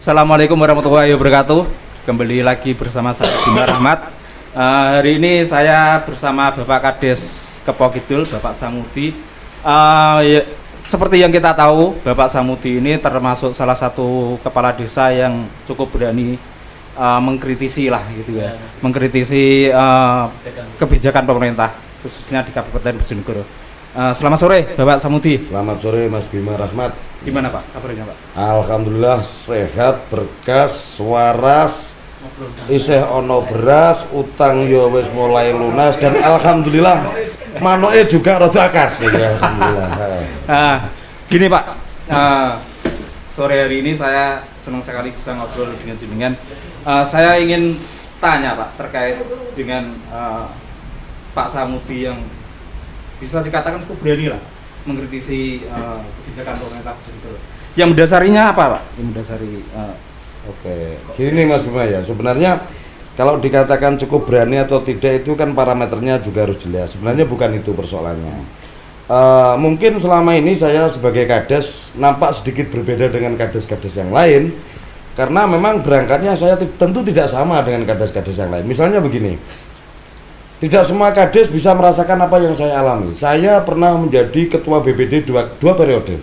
Assalamualaikum warahmatullahi wabarakatuh. Kembali lagi bersama saya Bima Rahmat. Hari ini saya bersama Bapak Kades Kepokidul, Bapak Samudi. Seperti yang kita tahu, Bapak Samudi ini termasuk salah satu kepala desa yang cukup berani mengkritisi lah gitu ya, mengkritisi kebijakan pemerintah khususnya di Kabupaten Bojonegoro. Selamat sore Bapak Samudi. Selamat sore Mas Bima Rahmat. Gimana Pak kabarnya Pak? Alhamdulillah sehat, berkas, waras, isih ono beras, utang yo wis mulai lunas dan alhamdulillah manoke juga rada akas ya alhamdulillah. Gini Pak, sore hari ini saya senang sekali bisa ngobrol dengan jenengan. Saya ingin tanya Pak terkait dengan Pak Samudi yang bisa dikatakan cukup berani lah mengkritisi kebijakan pemerintah Bojonegoro. Yang mendasarinya apa Pak? Yang mendasari Oke, gini nih Mas Bima ya, sebenarnya kalau dikatakan cukup berani atau tidak itu kan parameternya juga harus jelas. Sebenarnya bukan itu persoalannya. Mungkin selama ini saya sebagai kades nampak sedikit berbeda dengan kades-kades yang lain, karena memang berangkatnya saya tentu tidak sama dengan kades-kades yang lain. Misalnya begini, tidak semua kades bisa merasakan apa yang saya alami. Saya pernah menjadi ketua BPD dua periode.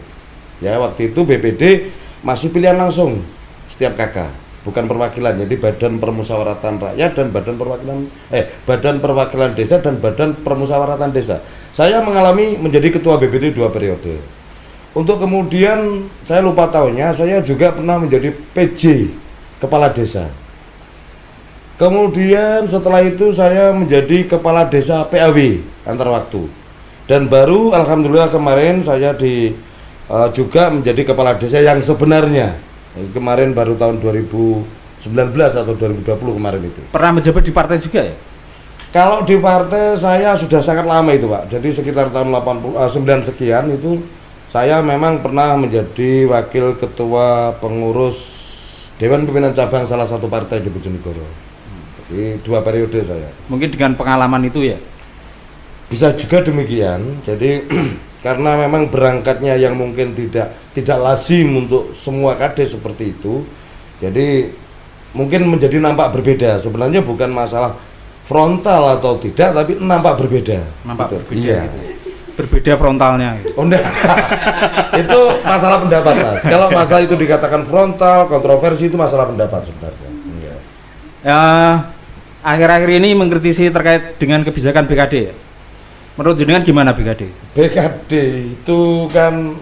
Ya, waktu itu BPD masih pilihan langsung setiap kakak, bukan perwakilan. Jadi Badan Permusyawaratan Rakyat dan Badan Perwakilan Desa dan Badan Permusyawaratan Desa. Saya mengalami menjadi ketua BPD 2 periode. Untuk kemudian saya lupa tahunnya, saya juga pernah menjadi PJ Kepala Desa. Kemudian setelah itu saya menjadi kepala desa PAW antar waktu. Dan baru alhamdulillah kemarin saya juga menjadi kepala desa yang sebenarnya. Kemarin baru tahun 2019 atau 2020 kemarin itu. pernah menjabat di partai juga ya? Kalau di partai saya sudah sangat lama itu Pak. Jadi sekitar tahun 9 sekian itu saya memang pernah menjadi wakil ketua pengurus Dewan Pimpinan Cabang salah satu partai di Bojonegoro. Di 2 periode saya. Mungkin dengan pengalaman itu ya? Bisa juga demikian. Jadi karena memang berangkatnya yang mungkin tidak lazim untuk semua kades seperti itu. Jadi mungkin menjadi nampak berbeda. Sebenarnya bukan masalah frontal atau tidak, tapi nampak berbeda. Nampak gitu. berbeda Iya. gitu. Berbeda frontalnya gitu. Oh, enggak. Itu masalah pendapat Mas. Kalau masalah itu dikatakan frontal, kontroversi itu masalah pendapat sebenarnya. Enggak. Akhir-akhir ini mengkritisi terkait dengan kebijakan BKD ya? Menurut jenengan gimana BKD? BKD itu kan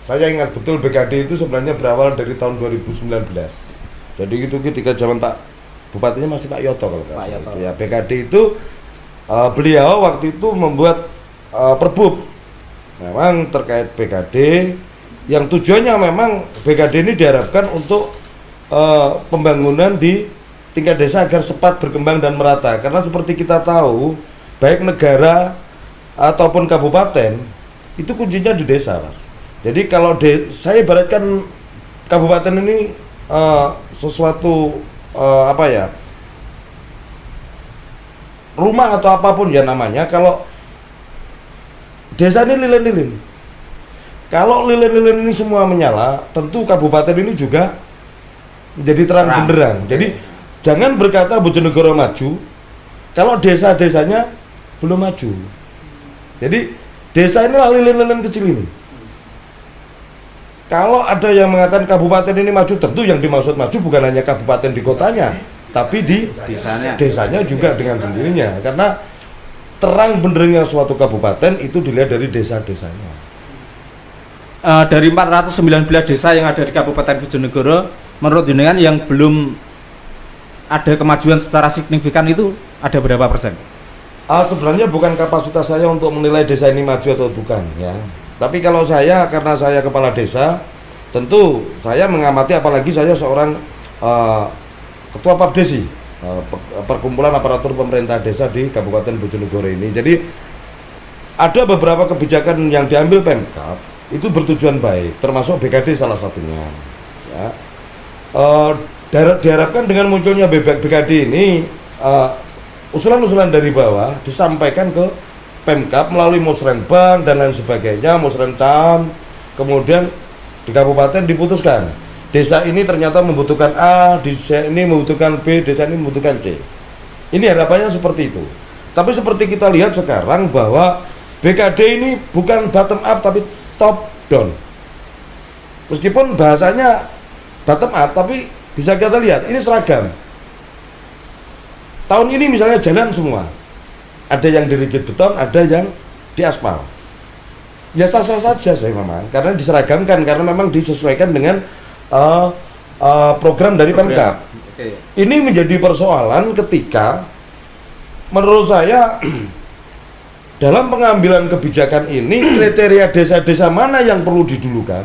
saya ingat betul BKD itu sebenarnya berawal dari tahun 2019. Jadi itu ketika zaman Pak Bupatinya masih Pak Yoto kalau Pak Yoto. ya, BKD itu beliau waktu itu membuat perbub memang terkait BKD yang tujuannya memang BKD ini diharapkan untuk pembangunan di tingkat desa agar cepat berkembang dan merata. Karena seperti kita tahu, baik negara ataupun kabupaten itu kuncinya di desa, Mas. Jadi kalau saya ibaratkan kabupaten ini sesuatu rumah atau apapun ya namanya. Kalau desa ini lilin-lilin. Kalau lilin-lilin ini semua menyala, tentu kabupaten ini juga menjadi terang benderang. Jadi jangan berkata Bojonegoro maju kalau desa-desanya belum maju. Jadi desa ini lilin-lilin kecil ini. Kalau ada yang mengatakan kabupaten ini maju, tentu yang dimaksud maju bukan hanya kabupaten di kotanya, tapi di desanya juga dengan sendirinya. Karena terang benderangnya suatu kabupaten itu dilihat dari desa-desanya. Dari 419 desa yang ada di Kabupaten Bojonegoro, menurut jenengan yang belum ada kemajuan secara signifikan itu ada berapa persen? Sebenarnya bukan kapasitas saya untuk menilai desa ini maju atau bukan ya. Tapi kalau saya, karena saya kepala desa, tentu saya mengamati, apalagi saya seorang ketua Papdesi, perkumpulan aparatur pemerintah desa di Kabupaten Bojonegoro ini. Jadi ada beberapa kebijakan yang diambil Pemkab itu bertujuan baik, termasuk BKD salah satunya. Ya. Diharapkan dengan munculnya BKD ini usulan-usulan dari bawah disampaikan ke Pemkab melalui Musrenbang dan lain sebagainya, Musrencam, kemudian di kabupaten diputuskan. desa ini ternyata membutuhkan A, desa ini membutuhkan B, desa ini membutuhkan C. Ini harapannya seperti itu. Tapi seperti kita lihat sekarang bahwa BKD ini bukan bottom up tapi top down. Meskipun bahasanya bottom up, tapi bisa kita lihat ini seragam. Tahun ini misalnya jalan semua, ada yang di rigid beton, ada yang di aspal. Ya sah-sah saja saya memang, karena diseragamkan, karena memang disesuaikan dengan program dari Pemkab. Oke. Ini menjadi persoalan ketika menurut saya dalam pengambilan kebijakan ini kriteria desa-desa mana yang perlu didulukan,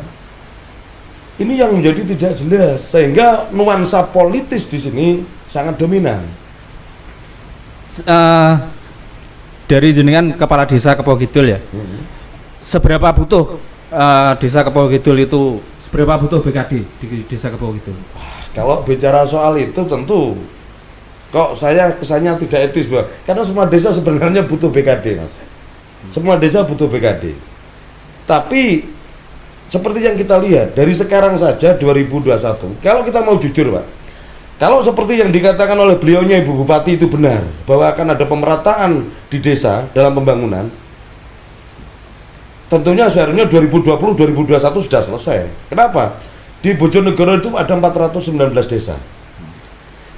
ini yang menjadi tidak jelas, sehingga nuansa politis di sini sangat dominan. Dari jenengan kepala desa Kepo Kidul ya, seberapa butuh desa Kepo Kidul itu, seberapa butuh BKD di desa Kepo Kidul? Kalau bicara soal itu tentu kok saya kesannya tidak etis, Bang. Karena semua desa sebenarnya butuh BKD, Mas. Semua desa butuh BKD. Tapi seperti yang kita lihat dari sekarang saja 2021, kalau kita mau jujur, Pak, kalau seperti yang dikatakan oleh beliaunya Ibu Bupati itu benar, bahwa akan ada pemerataan di desa dalam pembangunan, tentunya seharusnya 2020-2021 sudah selesai. Kenapa? Di Bojonegoro itu ada 419 desa.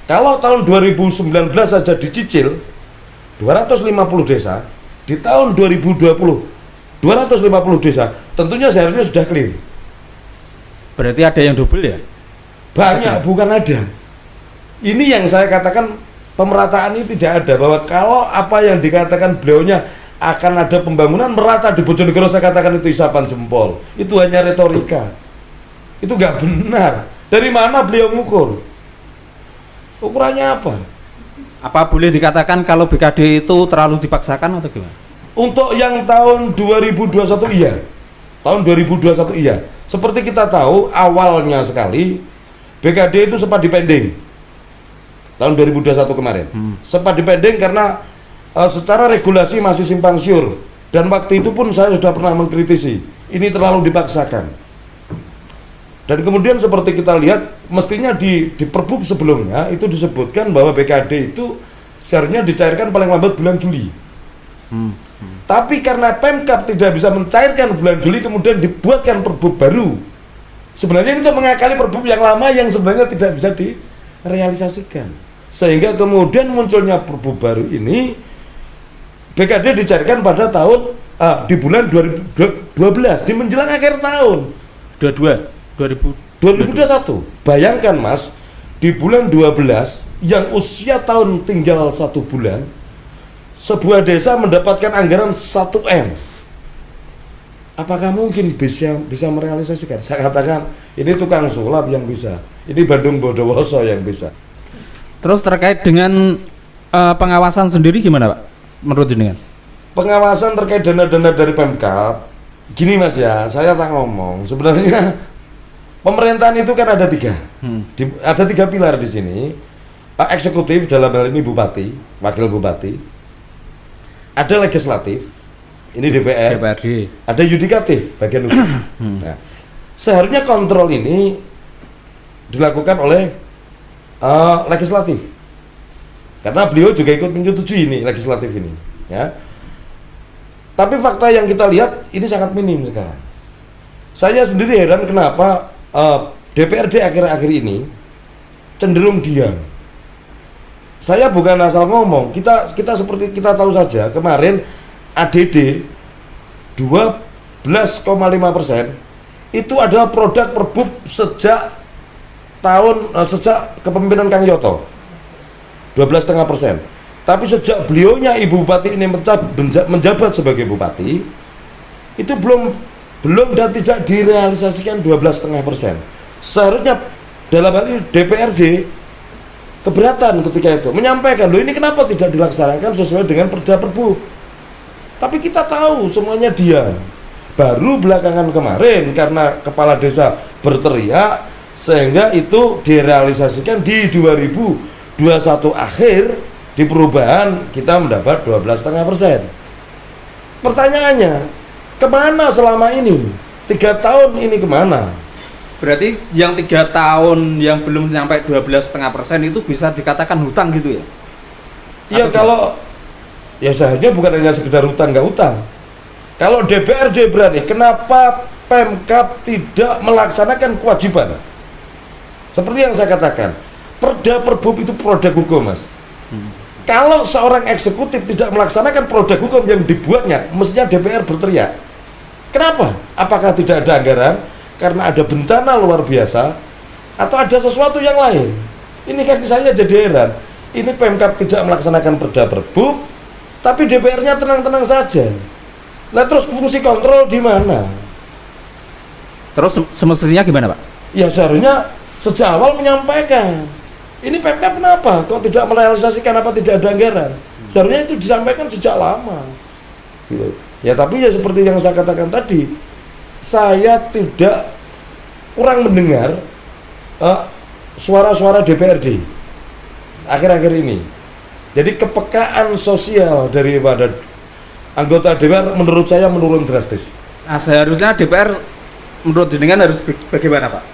Kalau tahun 2019 saja dicicil 250 desa, di tahun 2020 250 desa, tentunya seharusnya sudah clear. Berarti ada yang double ya? Banyak, bukan ada. Ini yang saya katakan pemerataan ini tidak ada, bahwa kalau apa yang dikatakan beliaunya akan ada pembangunan merata di Bojonegoro, saya katakan itu isapan jempol. Itu hanya retorika. Itu nggak benar. Dari mana beliau mengukur? Ukurannya apa? Apa boleh dikatakan kalau BKD itu terlalu dipaksakan atau gimana? Untuk yang tahun 2021 iya. Tahun 2021 iya. Seperti kita tahu awalnya sekali BKD itu sempat dipending. Tahun 2021 kemarin. Sempat dipending karena secara regulasi masih simpang siur. Dan waktu itu pun saya sudah pernah mengkritisi. Ini terlalu dipaksakan. Dan kemudian seperti kita lihat, mestinya di Perbup sebelumnya itu disebutkan bahwa BKD itu seharusnya dicairkan paling lambat bulan Juli. Tapi karena Pemkab tidak bisa mencairkan bulan Juli, kemudian dibuatkan Perbup baru. Sebenarnya itu mengakali Perbup yang lama yang sebenarnya tidak bisa direalisasikan. Sehingga kemudian munculnya Perbup baru ini, BKD dicairkan pada tahun di bulan 2012, di menjelang akhir tahun 2021. Bayangkan, Mas, di bulan 12 yang usia tahun tinggal 1 bulan, sebuah desa mendapatkan anggaran 1 M. Apakah mungkin bisa merealisasikan? Saya katakan ini tukang sulap yang bisa, ini Bandung Bondowoso yang bisa. Terus terkait dengan pengawasan sendiri gimana, Pak? Menurut jenengan? Pengawasan terkait dana-dana dari Pemkab, gini Mas ya, saya tak ngomong. Sebenarnya pemerintahan itu kan ada 3, ada 3 pilar di sini. Eksekutif dalam hal ini Bupati, Wakil Bupati, ada legislatif, ini DPRD, ada yudikatif, bagian hukum. Nah, seharusnya kontrol ini dilakukan oleh legislatif, karena beliau juga ikut menyetujui ini legislatif ini, ya. Tapi fakta yang kita lihat ini sangat minim sekarang. Saya sendiri heran kenapa DPRD akhir-akhir ini cenderung diam. Saya bukan asal ngomong, kita seperti kita tahu saja kemarin ADD 12,5% itu adalah produk Perbup sejak kepemimpinan Kang Yoto, 12,5%. Tapi sejak beliaunya Ibu Bupati ini menjabat sebagai Bupati, itu belum dan tidak direalisasikan 12,5%. Seharusnya dalam hal ini DPRD keberatan ketika itu, menyampaikan, loh ini kenapa tidak dilaksanakan sesuai dengan Perda Perbup. Tapi kita tahu semuanya dia. Baru belakangan kemarin karena kepala desa berteriak, sehingga itu direalisasikan di 2021 akhir. Di perubahan kita mendapat 12,5%. Pertanyaannya, kemana selama ini? 3 tahun ini kemana? Berarti yang 3 tahun yang belum sampai 12,5% itu bisa dikatakan hutang gitu ya? Iya, kalau ya seharusnya bukan hanya sekedar hutang nggak hutang. Kalau DPRD berani, kenapa Pemkab tidak melaksanakan kewajiban? Seperti yang saya katakan, Perda Perbub itu produk hukum, Mas. Kalau seorang eksekutif tidak melaksanakan produk hukum yang dibuatnya, mestinya DPR berteriak. Kenapa? Apakah tidak ada anggaran? Karena ada bencana luar biasa? Atau ada sesuatu yang lain? Ini kan saya jadi heran. Ini Pemkab tidak melaksanakan Perda Perbub, tapi DPR-nya tenang-tenang saja. Nah, terus fungsi kontrol di mana? Terus semestinya gimana, Pak? Ya seharusnya sejak awal menyampaikan. Ini Pemkab kenapa kok tidak merealisasikan, apa tidak ada anggaran? Seharusnya itu disampaikan sejak lama. Gitu. Ya tapi ya seperti yang saya katakan tadi, saya tidak kurang mendengar suara-suara DPRD akhir-akhir ini. Jadi kepekaan sosial daripada anggota DPR menurut saya menurun drastis. Nah, seharusnya DPR menurut jenengan harus bagaimana, Pak?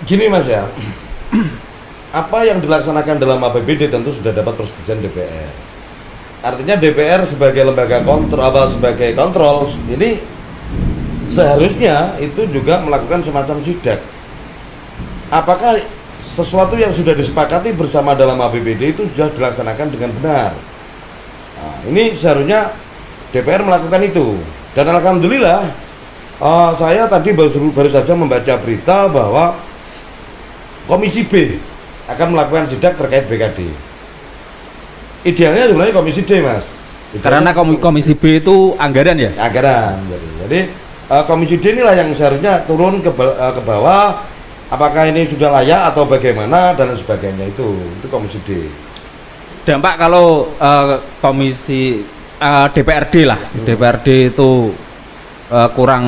Gini Mas ya, apa yang dilaksanakan dalam APBD tentu sudah dapat persetujuan DPR. Artinya DPR sebagai lembaga kontrol, sebagai kontrol ini seharusnya itu juga melakukan semacam sidak. Apakah sesuatu yang sudah disepakati bersama dalam APBD itu sudah dilaksanakan dengan benar? Nah, ini seharusnya DPR melakukan itu. Dan alhamdulillah, saya tadi baru saja membaca berita bahwa Komisi B akan melakukan sidak terkait BKD. Idealnya sebenarnya Komisi D, Mas. Karena Komisi B itu anggaran ya? Anggaran. Jadi Komisi D inilah yang seharusnya turun ke bawah, apakah ini sudah layak atau bagaimana dan sebagainya, itu Komisi D. Dampak kalau Komisi DPRD lah, DPRD itu kurang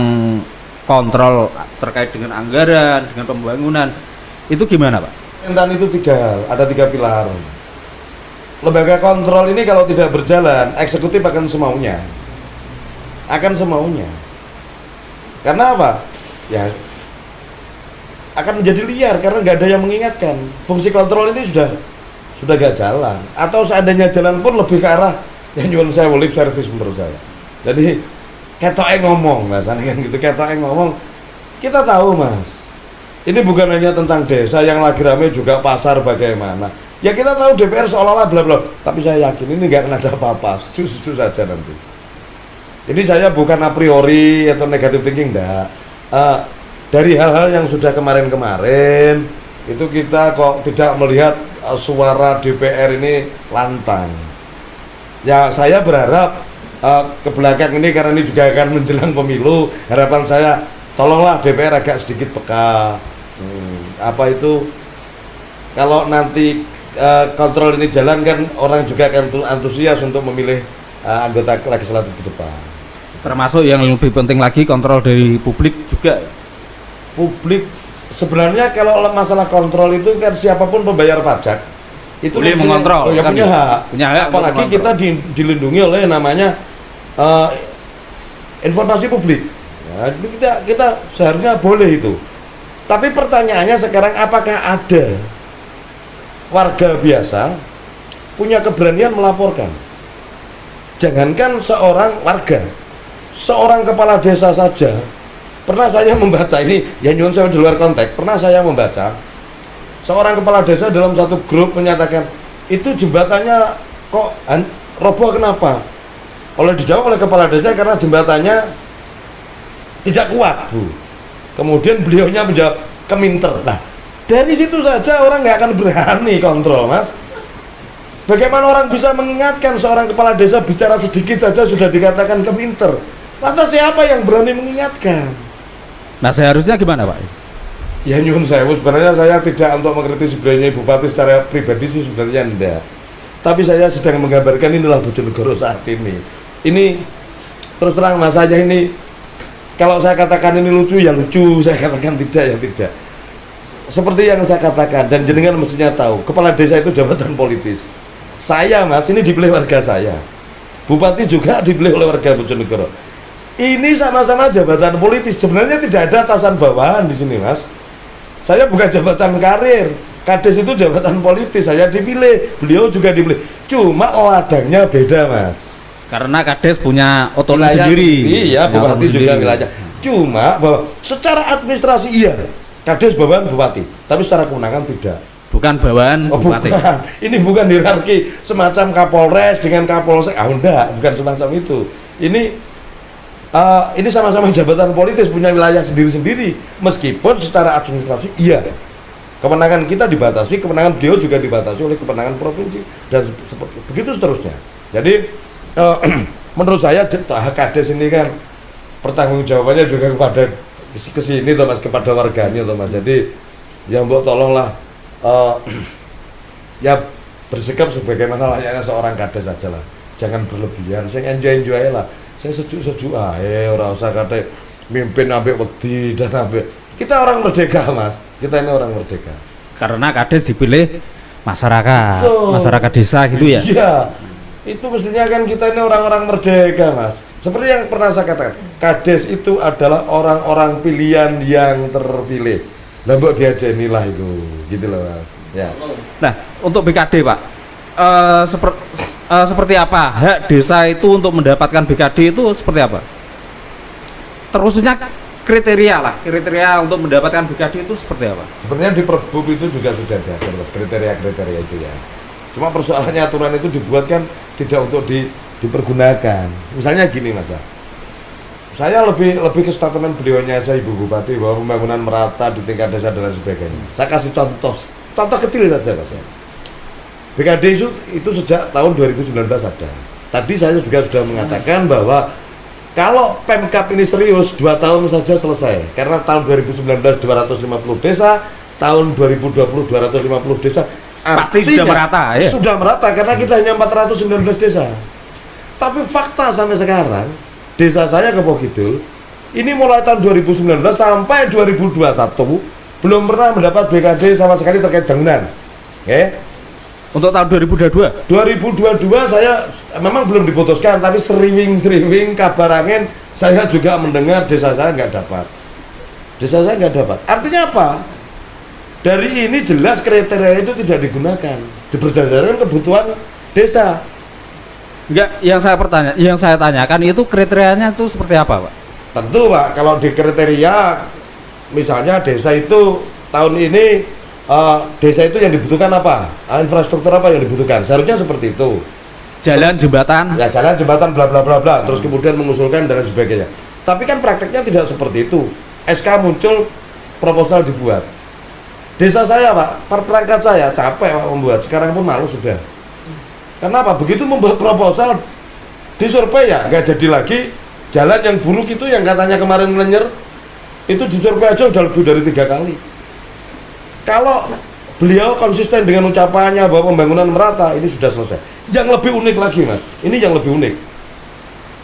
kontrol terkait dengan anggaran, dengan pembangunan, itu gimana, Pak? Pemerintahan itu ada tiga pilar. Lembaga kontrol ini kalau tidak berjalan, eksekutif akan semaunya. Karena apa? Ya akan menjadi liar karena nggak ada yang mengingatkan. Fungsi kontrol ini sudah nggak jalan. Atau seandainya jalan pun lebih ke arah yang jual saya lip service menurut saya. Jadi ketoke ngomong, Mas, kan gitu, ketoke ngomong. Kita tahu, Mas, ini bukan hanya tentang desa yang lagi rame, juga pasar bagaimana. Ya kita tahu DPR seolah-olah bla bla, tapi saya yakin ini nggak akan ada apa-apa, setuju saja nanti. Ini saya bukan a priori atau negatif thinking, enggak. Dari hal-hal yang sudah kemarin-kemarin itu kita kok tidak melihat suara DPR ini lantang. Ya saya berharap ke belakang ini, karena ini juga akan menjelang pemilu, harapan saya tolonglah DPR agak sedikit peka. Apa itu, kalau nanti kontrol ini jalan kan orang juga akan antusias untuk memilih anggota legislatif ke depan. Termasuk yang lebih penting lagi kontrol dari publik juga. Publik sebenarnya kalau masalah kontrol itu kan siapapun pembayar pajak itu boleh mengontrol, ya, kan punya hak. Apalagi kita dilindungi oleh namanya informasi publik. Ya, itu kita seharusnya boleh itu. Tapi pertanyaannya sekarang, apakah ada warga biasa punya keberanian melaporkan? Jangankan seorang warga, seorang kepala desa saja. Pernah saya membaca ini, ya nyuwun saya di luar konteks, pernah saya membaca seorang kepala desa dalam satu grup menyatakan, itu jembatannya kok roboh, kenapa? Oleh dijawab oleh kepala desa, karena jembatannya tidak kuat, Bu. Kemudian beliaunya menjawab, keminter. Nah, dari situ saja orang nggak akan berani kontrol, Mas. Bagaimana orang bisa mengingatkan seorang kepala desa bicara sedikit saja sudah dikatakan keminter? Lantas siapa yang berani mengingatkan? Nah, seharusnya gimana, Pak? Ya nyuwun sewu, sebenarnya saya tidak untuk mengkritisi beliaunya Bupati secara pribadi sih, sebenarnya enggak. Tapi saya sedang menggambarkan inilah Bojonegoro saat ini. Ini terus terang Mas, saya ini kalau saya katakan ini lucu ya lucu, saya katakan tidak ya tidak. Seperti yang saya katakan, dan jenengan mestinya tahu, kepala desa itu jabatan politis. Saya, Mas, ini dipilih warga saya. Bupati juga dipilih oleh warga Bojonegoro. Ini sama-sama jabatan politis. Sebenarnya tidak ada atasan bawahan di sini, Mas. Saya bukan jabatan karir. Kades itu jabatan politis. Saya dipilih, beliau juga dipilih. Cuma ladangnya beda, Mas. Karena Kades punya otonomi Wilayah sendiri. Iya, Punya bupati otonomi juga sendiri. wilayah. Cuma bahwa secara administrasi iya, Kades bawahan bupati, tapi secara kewenangan tidak. Bukan bawahan Oh, bupati. bukan. Ini bukan hierarki semacam Kapolres dengan Kapolsek. Enggak, bukan semacam itu. Ini sama-sama jabatan politis, punya wilayah sendiri-sendiri. Meskipun secara administrasi iya, kewenangan kita dibatasi, kewenangan beliau juga dibatasi oleh kewenangan provinsi dan seperti begitu seterusnya. Jadi menurut saya Kades ini kan pertanggungjawabannya juga kepada kesini toh Mas, kepada warganya toh Mas. Jadi ya mbok tolonglah ya bersikap sebagaimana layaknya seorang Kades saja lah, jangan berlebihan. Saya enjoy lah, saya sejuk ora usah kate mimpin ambek wedi dan ambek. Kita orang merdeka Mas, kita ini orang merdeka. Karena Kades dipilih masyarakat, Betul. masyarakat desa gitu ya. Iya, itu mestinya kan kita ini orang-orang merdeka Mas. Seperti yang pernah saya katakan, Kades itu adalah orang-orang pilihan yang terpilih. Lah mbok diajenilah itu, gitu loh Mas. Ya. Nah, untuk BKD Pak, seperti apa hak desa itu untuk mendapatkan BKD itu seperti apa? Terusnya kriteria untuk mendapatkan BKD itu seperti apa? Sebenarnya di Perbub itu juga sudah ada Mas, kriteria-kriteria itu ya. Cuma persoalannya aturan itu dibuat kan tidak untuk dipergunakan. Misalnya gini Mas, saya lebih ke statement beliaunya saya Ibu Bupati bahwa pembangunan merata di tingkat desa dan lain sebagainya. Saya kasih contoh kecil saja Mas. BKD itu sejak tahun 2019 ada. Tadi saya juga sudah mengatakan bahwa kalau Pemkab ini serius 2 tahun saja selesai. Karena tahun 2019 250 desa, tahun 2020 250 desa. Pasti sudah merata ya. Sudah merata karena kita hanya 419 desa. Tapi fakta sampai sekarang desa saya Kebo Kidul ini mulai tahun 2019 sampai 2021 belum pernah mendapat BKD sama sekali terkait bangunan. Oke. Untuk tahun 2022? 2022 saya memang belum diputuskan, tapi seriwing kabar angin saya juga mendengar desa saya nggak dapat. Desa saya nggak dapat. Artinya apa? Dari ini jelas kriteria itu tidak digunakan, berdasarkan kebutuhan desa. Enggak, yang saya tanyakan itu kriterianya itu seperti apa, Pak? Tentu Pak, kalau di kriteria misalnya desa itu tahun ini desa itu yang dibutuhkan apa? Infrastruktur apa yang dibutuhkan? Seharusnya seperti itu. Jalan, jembatan. Ya jalan, jembatan, bla bla bla bla. Terus kemudian mengusulkan dan sebagainya. Tapi kan prakteknya tidak seperti itu. SK muncul, proposal dibuat. Desa saya Pak, perangkat saya capek Pak membuat. Sekarang pun malu sudah. Kenapa? Begitu membuat proposal disurvei ya nggak jadi lagi. Jalan yang buruk itu yang katanya kemarin melenyer itu disurvei aja udah lebih dari 3 kali. Kalau beliau konsisten dengan ucapannya bahwa pembangunan merata, ini sudah selesai. Yang lebih unik lagi Mas, ini yang lebih unik.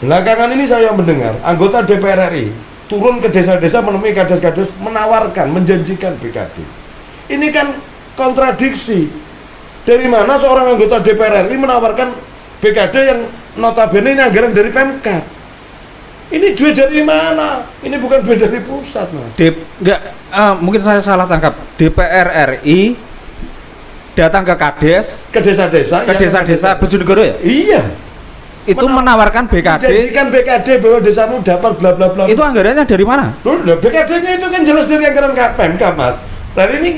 Belakangan ini saya mendengar anggota DPR RI turun ke desa-desa menemui kades-kades menawarkan, menjanjikan BKD. Ini kan kontradiksi. Dari mana seorang anggota DPR RI menawarkan BKD yang notabene ini anggaran dari Pemkab? Ini duit dari mana? Ini bukan duit dari pusat, Mas. Mungkin saya salah tangkap. DPR RI datang ke Kades, Ke desa-desa, ke desa-desa Bojonegoro ya? Iya. Itu menawarkan BKD. Menjanjikan BKD bahwa desamu dapat bla bla bla. Itu anggarannya dari mana? Loh, BKD-nya itu kan jelas dari anggaran Pemkab, Mas. Dari ini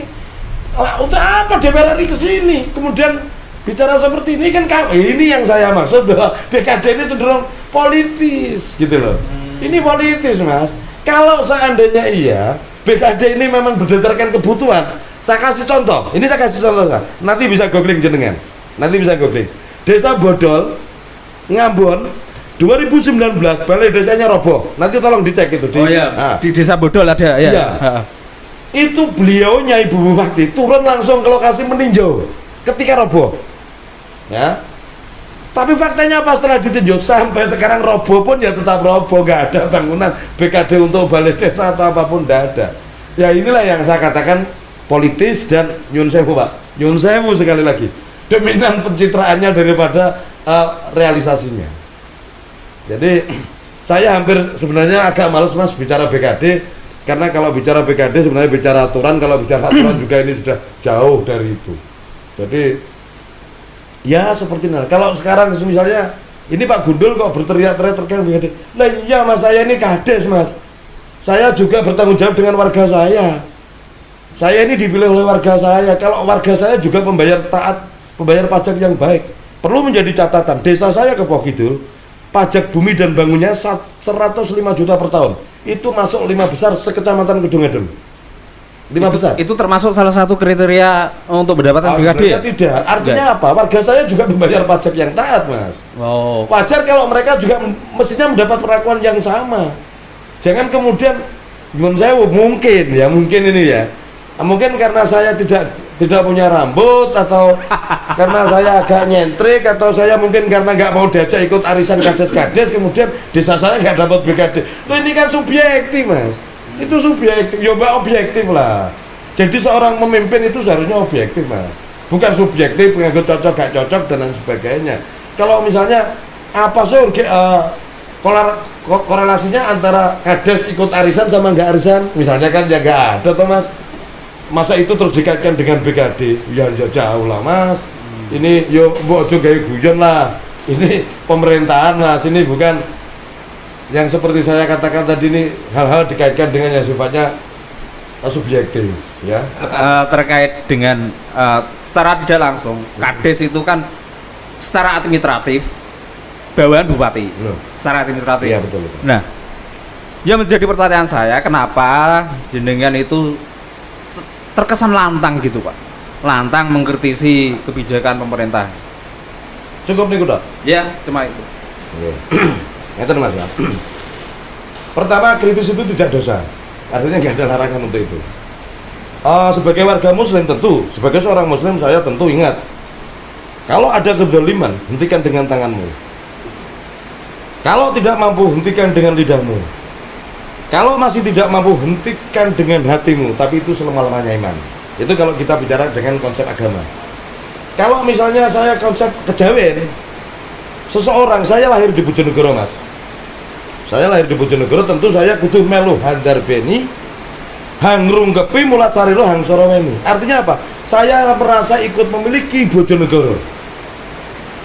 untuk apa DPR RI ke sini? Kemudian bicara seperti ini kan ini yang saya maksud bahwa BKD ini cenderung politis gitu loh. Ini politis Mas. Kalau seandainya iya BKD ini memang berdasarkan kebutuhan, saya kasih contoh. Ini saya kasih contoh kan. Nanti bisa googling jenengan. Nanti bisa googling. Desa Bodol, Ngambon 2019 balai desanya roboh. Nanti tolong dicek itu Di Desa Bodol ada ya. Iya. Itu beliaunya Ibu Bupati turun langsung ke lokasi meninjau ketika roboh. Ya. Tapi faktanya apa setelah ditinjau sampai sekarang roboh pun ya tetap roboh, nggak ada bangunan BKD untuk balai desa atau apapun, nggak ada. Ya inilah yang saya katakan politis dan nyun sewu Pak, nyun sewu sekali lagi, dominan pencitraannya daripada realisasinya. Jadi saya hampir sebenarnya agak males Mas bicara BKD, karena kalau bicara BKD sebenarnya bicara aturan, kalau bicara aturan juga ini sudah jauh dari itu. Jadi ya seperti nah, kalau sekarang misalnya ini Pak Gundul kok berteriak-teriak terkait BKD. Nah iya Mas, saya ini kades Mas. Saya juga bertanggung jawab dengan warga saya. Saya ini dipilih oleh warga saya. Kalau warga saya juga pembayar taat, pembayar pajak yang baik. Perlu menjadi catatan, desa saya Kepok Kidul, pajak bumi dan bangunnya 105 juta per tahun. Itu masuk 5 besar sekecamatan Kedungedem. 5 besar. Itu termasuk salah satu kriteria untuk mendapatkan BKD ya? Tidak. Artinya apa? Warga saya juga membayar pajak yang taat, Mas. Oh. Wajar kalau mereka juga mestinya mendapat perlakuan yang sama. Jangan kemudian mungkin ini ya. Mungkin karena saya tidak punya rambut, atau karena saya agak nyentrik, atau saya mungkin karena nggak mau diajak ikut arisan kades-kades, kemudian desa saya nggak dapat BKD. Loh, ini kan subjektif Mas, itu subjektif, coba objektif lah. Jadi seorang pemimpin itu seharusnya objektif Mas, bukan subjektif, menganggap cocok gak cocok dan lain sebagainya. Kalau misalnya apa sih korelasinya antara kades ikut arisan sama nggak arisan, misalnya kan ya nggak ada toh Mas. Masa itu terus dikaitkan dengan BKD? Ya jauh lah Mas. Ini yo mbok aja gawe guyon lah. Ini pemerintahan Mas, ini bukan yang seperti saya katakan tadi, ini hal-hal dikaitkan dengan yang sifatnya subjektif ya. Terkait dengan secara tidak langsung, kades itu kan secara administratif bawahan bupati. Secara administratif. Iya betul. Nah, yang menjadi pertanyaan saya, kenapa jenengan itu terkesan lantang gitu Pak, lantang mengkritisi kebijakan pemerintah? Cukup nih udah? Ya, cuma itu. Ngeten Mas ya. Pertama, kritis itu tidak dosa, artinya nggak ada larangan untuk itu. Sebagai warga muslim tentu, sebagai seorang muslim saya tentu ingat, kalau ada kezaliman, hentikan dengan tanganmu. Kalau tidak mampu, hentikan dengan lidahmu. Kalau masih tidak mampu, hentikan dengan hatimu, tapi itu selama-lamanya iman. Itu kalau kita bicara dengan konsep agama. Kalau misalnya saya konsep kejawen, seseorang, saya lahir di Bojonegoro Mas. Saya lahir di Bojonegoro, tentu saya kudu melu handar beni, hangrung kepi mulat sariro hang soroweni. Artinya apa? Saya merasa ikut memiliki Bojonegoro.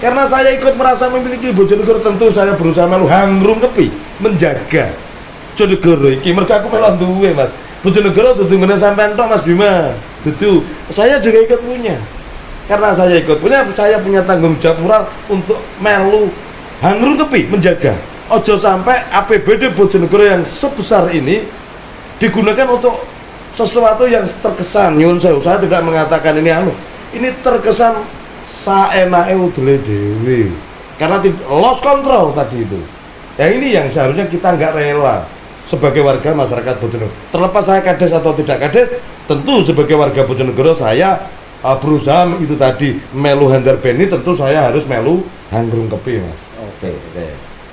Karena saya ikut merasa memiliki Bojonegoro, tentu saya berusaha melu hangrung kepi, menjaga Bojonegoro iki, mergo aku melon duwe Mas. Bojonegoro dudu ngene sampean tok Mas Bima. Dudu. Saya juga ikut punya. Karena saya ikut punya, saya punya tanggung jawab moral untuk melu hangrung kepi, menjaga. Ojo sampai APBD Bojonegoro yang sebesar ini digunakan untuk sesuatu yang terkesan, nyuwun sewu, saya tidak mengatakan ini ini terkesan saenake udele dhewe. Karena lost control tadi itu. Ya ini yang seharusnya kita nggak rela sebagai warga masyarakat Bojonegoro. Terlepas saya kades atau tidak kades, tentu sebagai warga Bojonegoro saya berusaha itu tadi melu handar beni, tentu saya harus melu hangrung kepi Mas. Oke.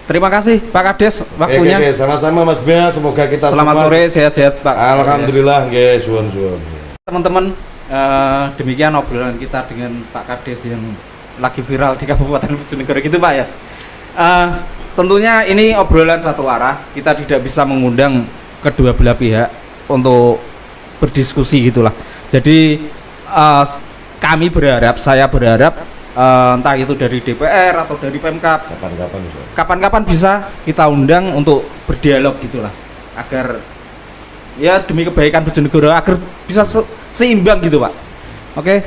Terima kasih Pak Kades waktunya. Oke, sama-sama Mas Bia, semoga kita selamat sore, sehat-sehat Pak. Alhamdulillah, nggih, suwun-suwun. Teman-teman, demikian obrolan kita dengan Pak Kades yang lagi viral di Kabupaten Bojonegoro gitu Pak ya. Tentunya ini obrolan satu arah, kita tidak bisa mengundang kedua belah pihak untuk berdiskusi gitulah. Jadi kami berharap, saya berharap entah itu dari DPR atau dari Pemkab, kapan-kapan bisa kita undang untuk berdialog gitulah, agar ya demi kebaikan Bojonegoro, agar bisa seimbang gitu Pak. Oke,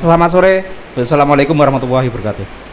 selamat sore, wassalamualaikum warahmatullahi wabarakatuh.